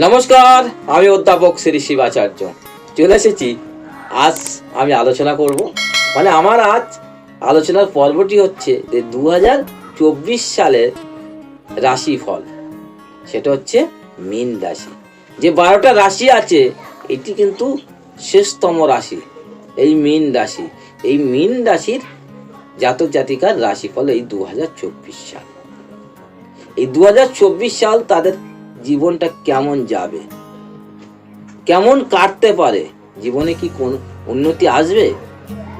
নমস্কার, আমি অধ্যাপক শ্রী শিবাচার্য চলে এসেছি। আজ আমি আলোচনা করব, আমার আজ আলোচনার পর্বটি হচ্ছে যে 2024 সালের রাশিফল। সেটা হচ্ছে মীন রাশি। যে 12টা রাশি আছে, এটি কিন্তু শেষতম রাশি এই মীন রাশি। এই মীন রাশির জাতক জাতিকার রাশিফল এই 2024 সাল। এই 2024 সাল তাদের জীবনটা কেমন যাবে, কেমন কাটতে পারে, জীবনে কি কোন উন্নতি আসবে,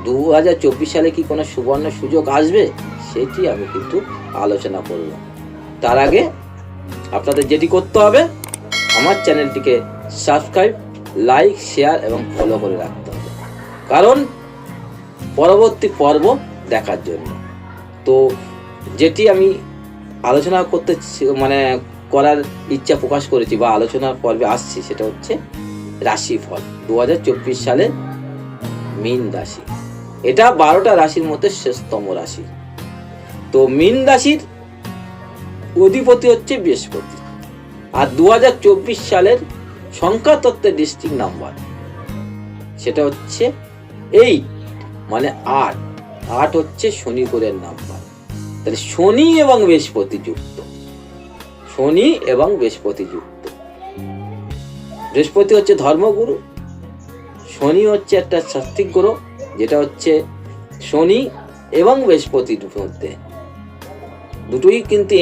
2024 সালে কি কোনো সুবর্ণ সুযোগ আসবে, সেটি আমি কিন্তু আলোচনা করব। তার আগে আপনাদের যেটি করতে হবে, আমার চ্যানেলটিকে সাবস্ক্রাইব, লাইক, শেয়ার এবং ফলো করে রাখতে হবে, কারণ পরবর্তী পর্ব দেখার জন্য। তো যেটি আমি আলোচনা করতে করার ইচ্ছা প্রকাশ করেছি বা আলোচনার পর্বে আসছি, সেটা হচ্ছে রাশিফল 2024 সালে মীন রাশি। এটা 12টা রাশির মধ্যে শেষতম রাশি। তো মীন রাশির অধিপতি হচ্ছে বৃহস্পতি। আর 2024 সালের সংখ্যা তত্ত্বের ডিস্ট্রিক্ট নাম্বার সেটা হচ্ছে 8, 8 হচ্ছে শনি গ্রহের নাম্বার। তাহলে শনি এবং বৃহস্পতি যুক্ত, শনি এবং বৃহস্পতি যুক্ত। বৃহস্পতি হচ্ছে ধর্মগুরু, শনি হচ্ছে একটা সাত্ত্বিক গ্রহ, যেটা হচ্ছে শনি এবং বৃহস্পতির মধ্যে দুটোই কিন্তু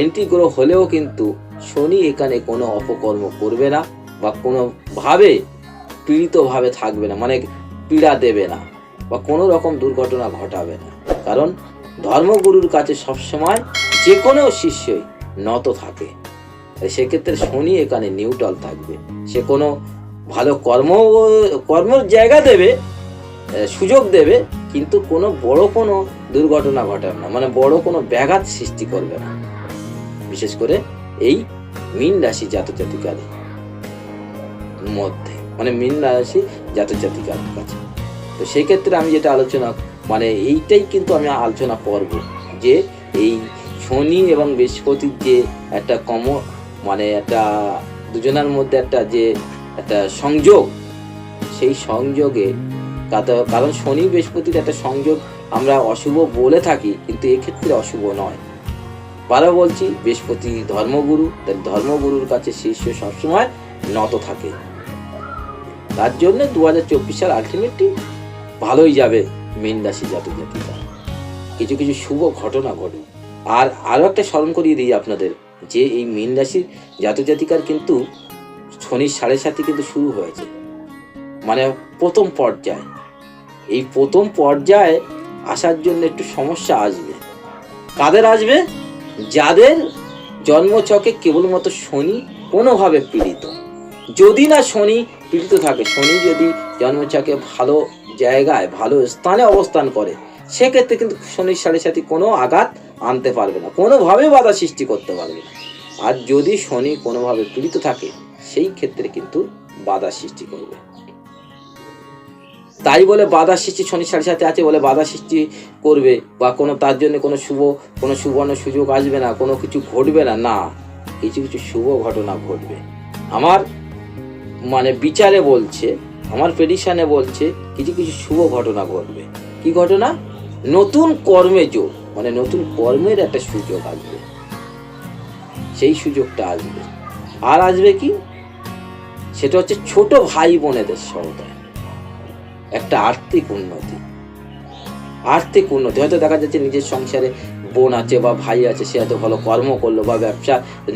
এন্টি গ্রহ হলেও কিন্তু শনি এখানে কোনো অপকর্ম করবে না বা কোনোভাবে পীড়িতভাবে থাকবে না, পীড়া দেবে না বা কোনো রকম দুর্ঘটনা ঘটাবে না। কারণ ধর্মগুরুর কাছে সবসময় যে কোনো শিষ্যই নত থাকে। সেক্ষেত্রে শনি এখানে নিউট্রাল থাকবে। সে কোনো ভালো কর্মের জায়গা দেবে, সুযোগ দেবে, কিন্তু কোনো বড় কোনো দুর্ঘটনা ঘটাবে না, বড় কোনো ব্যাঘাত সৃষ্টি করবে না, বিশেষ করে এই মীন রাশি জাতক জাতিকার মধ্যে, মীন রাশি জাতক জাতিকার কাছে। তো সেই ক্ষেত্রে আমি যেটা আলোচনা এইটাই কিন্তু আমি আলোচনা করব, যে এই শনি এবং বৃহস্পতির যে একটা একটা দুজনের মধ্যে একটা সংযোগ, সেই সংযোগে, কারণ শনি বৃহস্পতির একটা সংযোগ আমরা অশুভ বলে থাকি, কিন্তু এক্ষেত্রে অশুভ নয়। বারবার বলছি, বৃহস্পতি ধর্মগুরু, তার ধর্মগুরুর কাছে শিষ্য সবসময় নত থাকে। তার জন্য 2024 সাল আলটিমেটলি ভালোই যাবে মীন রাশি জাতক জাতিকা। কিছু কিছু শুভ ঘটনা ঘটবে। আর আরো একটা স্মরণ করিয়ে দিই আপনাদের, যে এই মীন রাশির জাতক জাতিকার কিন্তু শনির 7.5 কিন্তু শুরু হয়েছে, প্রথম পর্যায়ে। এই প্রথম পর্যায়ে আসার জন্য একটু সমস্যা আসবে। কাদের আসবে? যাদের জন্মছকে কেবলমাত্র শনি কোনোভাবে পীড়িত। যদি না শনি পীড়িত থাকে, শনি যদি জন্মছকে ভালো জায়গায়, ভালো স্থানে অবস্থান করে, সেক্ষেত্রে কিন্তু শনির 7.5 কোনো আঘাত আনতে পারবে না, কোনোভাবে বাধা সৃষ্টি করতে পারবে না। আর যদি শনি কোনোভাবে পীড়িত থাকে, সেই ক্ষেত্রে কিন্তু বাধা সৃষ্টি করবে। তাই বলে বাধা সৃষ্টি শনির 7.5 আছে বলে বাধা সৃষ্টি করবে বা তার জন্য কোনো সুবর্ণ সুযোগ আসবে না, কোনো কিছু ঘটবে না, কিছু কিছু শুভ ঘটনা ঘটবে। আমার বিচারে বলছে, আমার প্রেডিকশনে বলছে, কিছু কিছু শুভ ঘটনা ঘটবে। কি ঘটনা? নতুন কর্মে যোগ, নতুন কর্মের একটা সুযোগ আসবে, সেই সুযোগটা আসবে। আর আসবে কি? সেটা হচ্ছে ছোট ভাই বোনেদের সহায়তায় একটা আর্থিক উন্নতি। হয়তো দেখা যাচ্ছে নিজের সংসারে বোন আছে বা ভাই আছে, সে হয়তো ভালো কর্ম করলো বা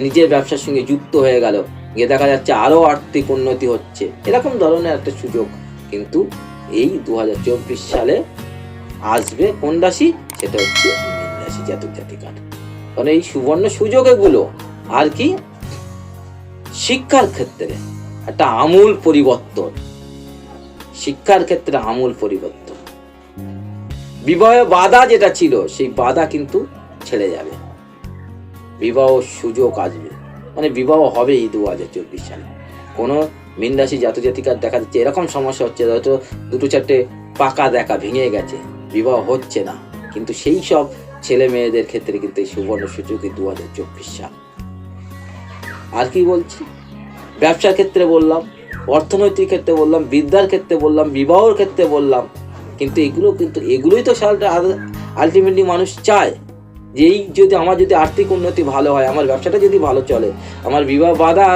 নিজের ব্যবসার সঙ্গে যুক্ত হয়ে গেল, গিয়ে দেখা যাচ্ছে আরো আর্থিক উন্নতি হচ্ছে। এরকম ধরনের একটা সুযোগ কিন্তু এই 2024 সালে আসবে। কোন রাশি? সেটা হচ্ছে মীন রাশি জাতক জাতিকার। কারণ এই সুবর্ণ সুযোগ এগুলো। আর কি? শিক্ষার ক্ষেত্রে একটা আমূল পরিবর্তন, শিক্ষার ক্ষেত্রে আমূল পরিবর্তন। বিবাহে বাধা যেটা ছিল, সেই বাধা কিন্তু ছেড়ে যাবে, বিবাহ সুযোগ আসবে, বিবাহ হবে এই 2024 সালে। কোনো মীন রাশি জাতক জাতিকার দেখা যাচ্ছে এরকম সমস্যা হচ্ছে, হয়তো 2-4টে পাকা দেখা ভেঙে গেছে, বিবাহ হচ্ছে না, কিন্তু সেই সব ছেলে মেয়েদের ক্ষেত্রে কিন্তু এই সুবর্ণ সুযোগ 2024 সাল। আর কি বলছি, ব্যবসার ক্ষেত্রে বললাম, অর্থনৈতিক ক্ষেত্রে বললাম, বিদ্যার ক্ষেত্রে বললাম, বিবাহর ক্ষেত্রে বললাম। কিন্তু এগুলোই তো আলটিমেটলি মানুষ চায় যে এই যদি আমার যদি আর্থিক উন্নতি ভালো হয়, আমার ব্যবসাটা যদি ভালো চলে, আমার বিবাহ বাধা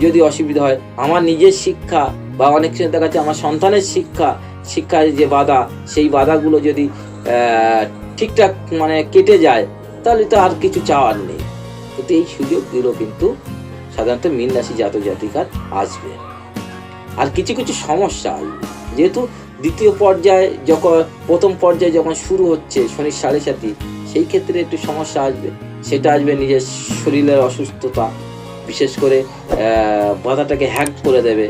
যদি অসুবিধা হয়, আমার নিজের শিক্ষা বা অনেক সময় দেখা যাচ্ছে আমার সন্তানের শিক্ষায় যে বাধা, সেই বাধাগুলো যদি ঠিকঠাক মানে কেটে যায়, তাহলে তো আর কিছু চাওয়ার নেই। কিন্তু এই সুযোগগুলো কিন্তু সাধারণত মীন রাশি জাতক জাতিকার আসবে। আর কিছু কিছু সমস্যা আসবে, যেহেতু দ্বিতীয় পর্যায়ে যখন প্রথম পর্যায়ে যখন শুরু হচ্ছে শনির সাড়ে সাথী, সেই ক্ষেত্রে একটু সমস্যা আসবে। সেটা আসবে নিজের শরীরের অসুস্থতা, বিশেষ করে মাথাটাকে হ্যাক করে দেবে,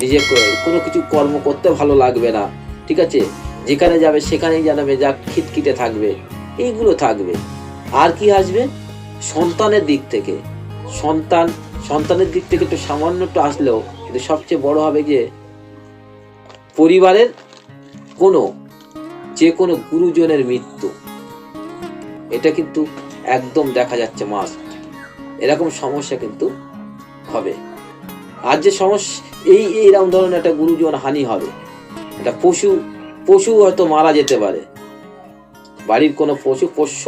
নিজে কোনো কিছু কর্ম করতে ভালো লাগবে না, ঠিক আছে, যেখানে যাবে সেখানেই জানাবে যা খিটখিটে থাকবে, এইগুলো থাকবে। আর কি আসবে, সন্তানের দিক থেকে একটু সামান্য একটু আসলেও, কিন্তু সবচেয়ে বড় হবে যে পরিবারের যে কোনো গুরুজনের মৃত্যু, এটা কিন্তু একদম দেখা যাচ্ছে মাস্ট। এরকম সমস্যা কিন্তু হবে। আর যে সমস্যা এইরকম ধরনের একটা গুরুজন হানি হবে, একটা পশু হয়তো মারা যেতে পারে, বাড়ির কোনো পোষ্য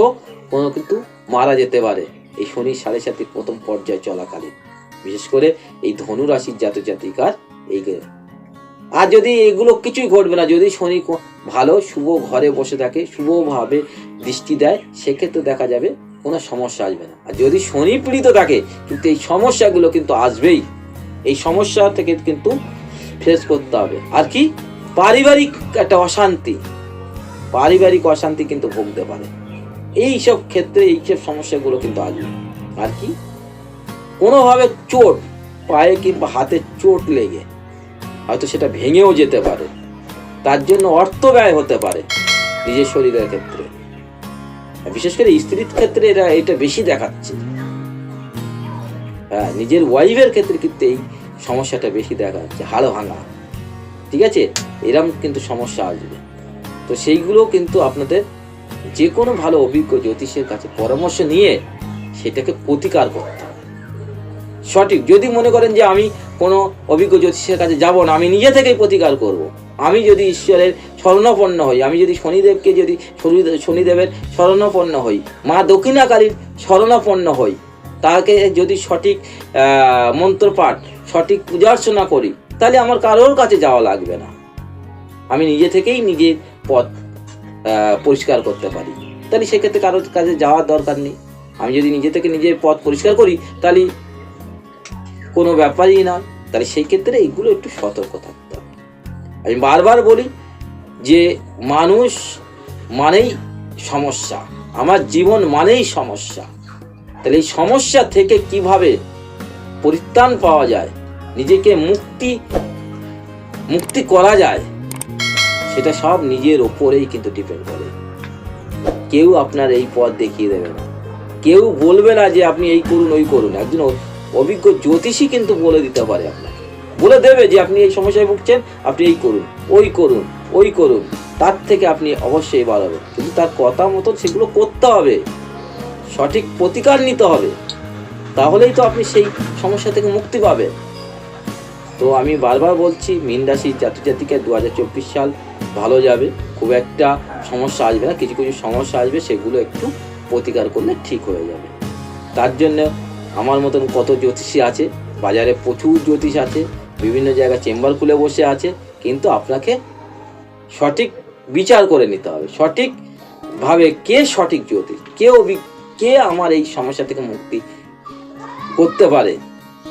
কোনো কিন্তু মারা যেতে পারে এই শনি সাড়ে সাথে প্রথম পর্যায়ে চলাকালীন, বিশেষ করে এই ধনু রাশির জাতক জাতিকার এই। আর যদি এগুলো কিছুই ঘটবে না, যদি শনি ভালো শুভ ঘরে বসে থাকে, শুভভাবে দৃষ্টি দেয়, সেক্ষেত্রে দেখা যাবে কোনো সমস্যা আসবে না। আর যদি শনি পীড়িত থাকে, কিন্তু এই সমস্যাগুলো কিন্তু আসবেই। এই সমস্যা থেকে কিন্তু ফেস করতে হবে। আর কি, পারিবারিক একটা পারিবারিক অশান্তি কিন্তু ভুগতে পারে। এইসব ক্ষেত্রে এইসব সমস্যাগুলো কিন্তু আসবে। আর কি, কোনোভাবে চোট, পায়ে কিংবা হাতে চোট লেগে হয়তো সেটা ভেঙেও যেতে পারে, তার জন্য অর্থ ব্যয় হতে পারে নিজের শরীরের ক্ষেত্রে। বিশেষ করে স্ত্রীর ক্ষেত্রে এটা বেশি দেখাচ্ছে। হ্যাঁ, নিজের ওয়াইফের ক্ষেত্রে কিন্তু এই সমস্যাটা বেশি দেখা যাচ্ছে, হাড় ভাঙা, ঠিক আছে, এরকম কিন্তু সমস্যা আসবে। তো সেইগুলো কিন্তু আপনাদের যে কোনো ভালো অভিজ্ঞ জ্যোতিষের কাছে পরামর্শ নিয়ে সেটাকে প্রতিকার করতে হবে। সঠিক যদি মনে করেন যে আমি কোনো অভিজ্ঞ জ্যোতিষের কাছে যাব না, আমি নিজে থেকেই প্রতিকার করব, আমি যদি ঈশ্বরের শরণাপন্ন হই, আমি যদি শনিদেবের শরণাপন্ন হই, মা দক্ষিণাকালীর শরণাপন্ন হই, তাকে যদি সঠিক মন্ত্রপাঠ, সঠিক পূজার্চনা করি, তাহলে আমার কারোর কাছে যাওয়া লাগবে না, আমি নিজে থেকেই নিজের পথ পরিষ্কার করতে পারি। তাহলে সেক্ষেত্রে কারোর কাছে যাওয়ার দরকার নেই। আমি যদি নিজে থেকে নিজের পথ পরিষ্কার করি, তাহলে কোনো ব্যাপারই না। তাহলে সেই ক্ষেত্রে এইগুলো একটু সতর্ক থাকতে হবে। আমি বারবার বলি যে মানুষ মানেই সমস্যা, আমার জীবন মানেই সমস্যা। তাহলে এই সমস্যা থেকে কিভাবে পরিত্রাণ পাওয়া যায়, নিজেকে মুক্তি করা যায়, সেটা সব নিজের ওপরেই কিন্তু ডিপেন্ড করে। কেউ আপনার এই পথ দেখিয়ে দেবে না, কেউ বলবে না যে আপনি এই করুন ওই করুন। একজন অভিজ্ঞ জ্যোতিষী কিন্তু বলে দিতে পারে, আপনাকে বলে দেবে যে আপনি এই সমস্যায় ভুগছেন, আপনি এই করুন ওই করুন, তার থেকে আপনি অবশ্যই বাড়াবেন। কিন্তু তার কথা মতো সেগুলো করতে হবে, সঠিক প্রতিকার নিতে হবে, তাহলেই তো আপনি সেই সমস্যা থেকে মুক্তি পাবেন। তো আমি বারবার বলছি, মীন রাশির জাতক জাতিকার 2024 সাল ভালো যাবে, খুব একটা সমস্যা আসবে না। কিছু কিছু সমস্যা আসবে, সেগুলো একটু প্রতিকার করলে ঠিক হয়ে যাবে। তার জন্য আমার মতন কত জ্যোতিষী আছে, বাজারে প্রচুর জ্যোতিষ আছে, বিভিন্ন জায়গায় চেম্বার খুলে বসে আছে, কিন্তু আপনাকে সঠিক বিচার করে নিতে হবে, সঠিকভাবে কে সঠিক জ্যোতিষ, কে আমার এই সমস্যা থেকে মুক্তি করতে পারে,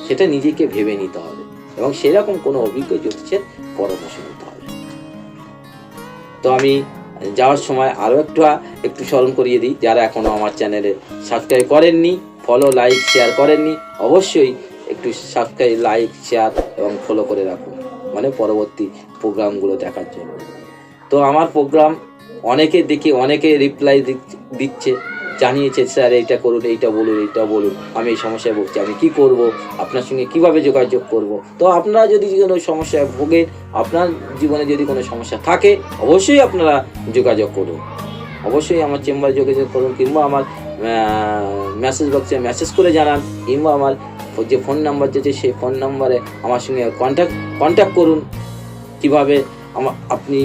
সেটা নিজেকে ভেবে নিতে হবে এবং সেরকম কোনো অভিজ্ঞ জ্যোতিষের পরামর্শ নিতে হবে। তো আমি যাওয়ার সময় আরও একটু স্মরণ করিয়ে দিই, যারা এখনও আমার চ্যানেলে সাবস্ক্রাইব করেননি, ফলো, লাইক, শেয়ার করেননি, অবশ্যই একটু সাবস্ক্রাইব, লাইক, শেয়ার এবং ফলো করে রাখুন, মানে পরবর্তী প্রোগ্রামগুলো দেখার জন্য। তো আমার প্রোগ্রাম অনেকে দেখি, অনেকে রিপ্লাই দিচ্ছে, জানিয়েছে স্যার এইটা করুন, এইটা বলুন, আমি এই সমস্যায় ভুগছি, আমি কি করব, আপনার সঙ্গে কিভাবে যোগাযোগ করব। তো আপনারা যদি কোনো সমস্যায় ভোগেন, আপনার জীবনে যদি কোনো সমস্যা থাকে, অবশ্যই আপনারা যোগাযোগ করুন, অবশ্যই আমার চেম্বারে যোগাযোগ করুন, কিংবা আমার মেসেজ বক্সে মেসেজ করে জানান, কিংবা আমার যে ফোন নাম্বার দিয়েছে সেই ফোন নাম্বারে আমার সঙ্গে কন্ট্যাক্ট করুন। কিভাবে আপনি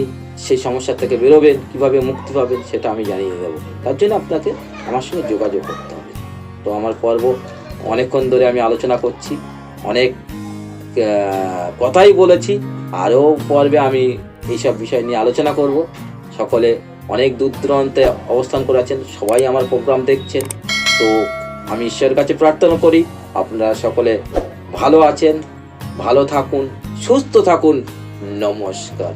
সেই সমস্যা থেকে বেরোবেন, কিভাবে মুক্তি পাবেন সেটা আমি জানিয়ে দেবো। তার জন্য আপনাকে আমার সঙ্গে যোগাযোগ করতে হবে। তো আমার পর্ব অনেকক্ষণ ধরে আমি আলোচনা করছি, অনেক কথাই বলেছি, আরও পর্বে আমি এইসব বিষয় নিয়ে আলোচনা করব। সকলে অনেক দূর দূরান্তে অবস্থান করে আছেন, সবাই আমার প্রোগ্রাম দেখছেন। তো আমি ঈশ্বরের কাছে প্রার্থনা করি আপনারা সকলে ভালো আছেন, ভালো থাকুন, সুস্থ থাকুন। নমস্কার।